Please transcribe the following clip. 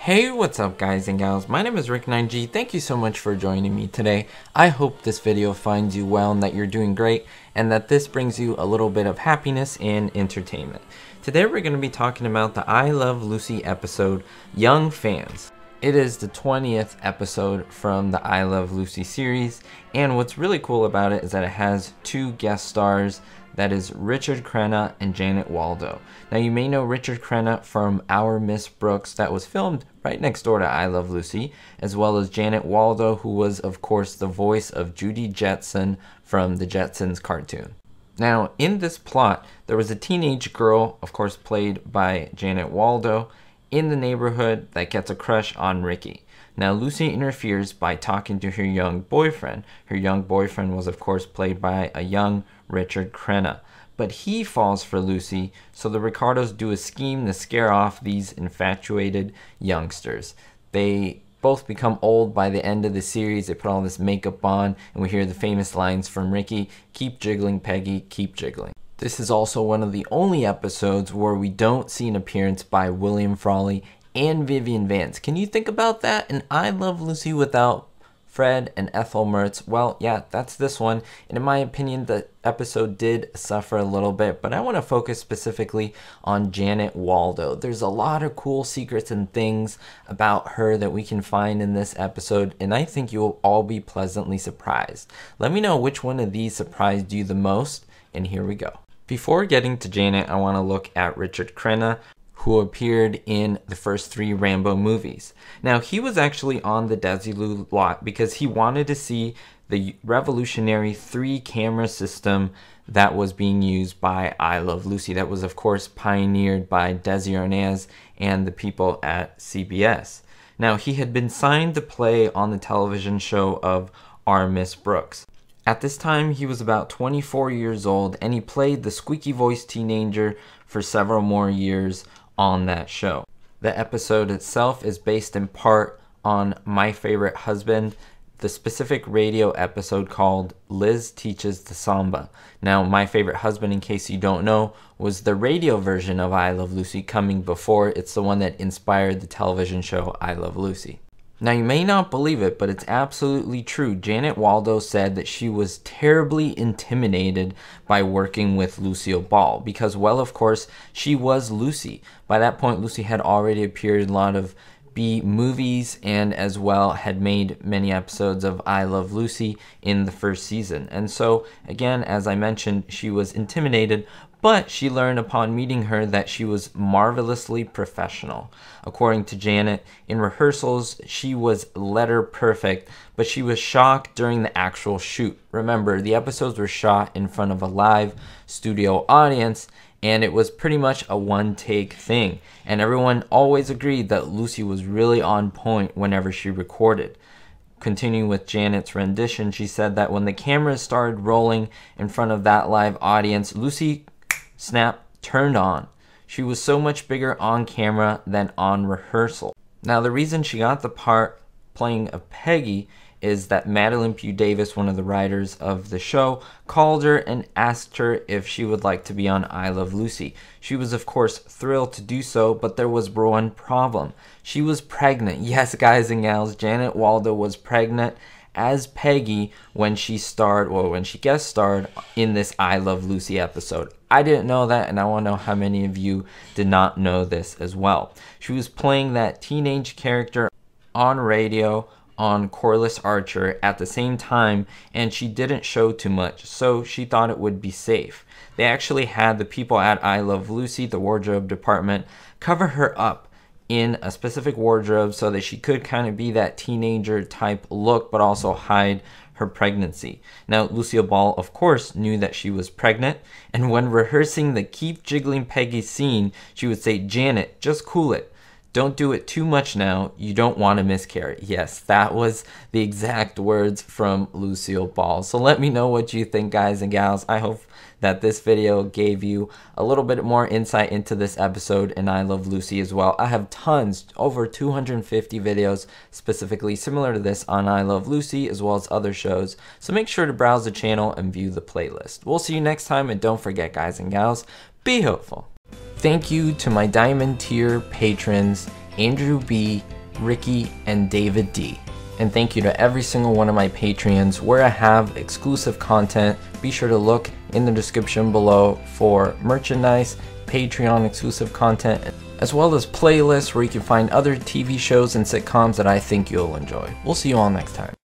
Hey, what's up guys and gals? My name is Rick9G. Thank you so much for joining me today. I hope this video finds you well and that you're doing great and that this brings you a little bit of happiness and entertainment. Today we're going to be talking about the I Love Lucy episode, Young Fans. It is the 20th episode from the I Love Lucy series, and what's really cool about it is that it has two guest stars. That is Richard Crenna and Janet Waldo. Now you may know Richard Crenna from Our Miss Brooks, that was filmed right next door to I Love Lucy, as well as Janet Waldo, who was of course the voice of Judy Jetson from the Jetsons cartoon. Now in this plot, there was a teenage girl, of course played by Janet Waldo, in the neighborhood that gets a crush on Ricky. Now Lucy interferes by talking to her young boyfriend. Her young boyfriend was of course played by a young Richard Crenna. But he falls for Lucy, so the Ricardos do a scheme to scare off these infatuated youngsters. They both become old by the end of the series. They put all this makeup on, and we hear the famous lines from Ricky, "Keep jiggling, Peggy, keep jiggling." This is also one of the only episodes where we don't see an appearance by William Frawley and Vivian Vance. Can you think about that? And I Love Lucy without Fred and Ethel Mertz. Well, yeah, that's this one. And in my opinion, the episode did suffer a little bit, but I want to focus specifically on Janet Waldo. There's a lot of cool secrets and things about her that we can find in this episode, and I think you will all be pleasantly surprised. Let me know which one of these surprised you the most, and here we go. Before getting to Janet, I want to look at Richard Crenna, who appeared in the first 3 Rambo movies. Now, he was actually on the Desilu lot because he wanted to see the revolutionary 3-camera system that was being used by I Love Lucy. That was, of course, pioneered by Desi Arnaz and the people at CBS. Now, he had been signed to play on the television show of Our Miss Brooks. At this time, he was about 24 years old, and he played the squeaky-voiced teenager for several more years on that show. The episode itself is based in part on My Favorite Husband, the specific radio episode called Liz Teaches the Samba. Now, My Favorite Husband, in case you don't know, was the radio version of I Love Lucy coming before. It's the one that inspired the television show I Love Lucy. Now, you may not believe it, but it's absolutely true. Janet Waldo said that she was terribly intimidated by working with Lucille Ball because, well, of course, she was Lucy. By that point, Lucy had already appeared in a lot of B movies and as well had made many episodes of I Love Lucy in the first season. And so, again, as I mentioned, she was intimidated, but she learned upon meeting her that she was marvelously professional. According to Janet, in rehearsals, she was letter perfect, but she was shocked during the actual shoot. Remember, the episodes were shot in front of a live studio audience, and it was pretty much a one-take thing. And everyone always agreed that Lucy was really on point whenever she recorded. Continuing with Janet's rendition, she said that when the cameras started rolling in front of that live audience, Lucy snap turned on. She was so much bigger on camera than on rehearsal. Now, the reason she got the part playing a Peggy is that Madeline Pugh Davis, one of the writers of the show, called her and asked her if she would like to be on I Love Lucy. She was, of course, thrilled to do so, but there was one problem. She was pregnant. Yes, guys and gals, Janet Waldo was pregnant as Peggy when she guest starred in this I Love Lucy episode. I didn't know that, and I want to know how many of you did not know this as well. She was playing that teenage character on radio on Corliss Archer at the same time, and she didn't show too much, so she thought it would be safe. They actually had the people at I Love Lucy, the wardrobe department, cover her up in a specific wardrobe so that she could kind of be that teenager type look, but also hide her pregnancy. Now, Lucille Ball, of course, knew that she was pregnant, and when rehearsing the Keep Jiggling Peggy scene, she would say, "Janet, just cool it. Don't do it too much now. You don't want to miscarry." Yes, that was the exact words from Lucille Ball. So let me know what you think, guys and gals. I hope that this video gave you a little bit more insight into this episode and I Love Lucy as well. I have tons, over 250 videos specifically similar to this on I Love Lucy as well as other shows. So make sure to browse the channel and view the playlist. We'll see you next time, and don't forget, guys and gals, be hopeful. Thank you to my Diamond tier patrons, Andrew B., Ricky, and David D. And thank you to every single one of my Patreons where I have exclusive content. Be sure to look in the description below for merchandise, Patreon exclusive content, as well as playlists where you can find other TV shows and sitcoms that I think you'll enjoy. We'll see you all next time.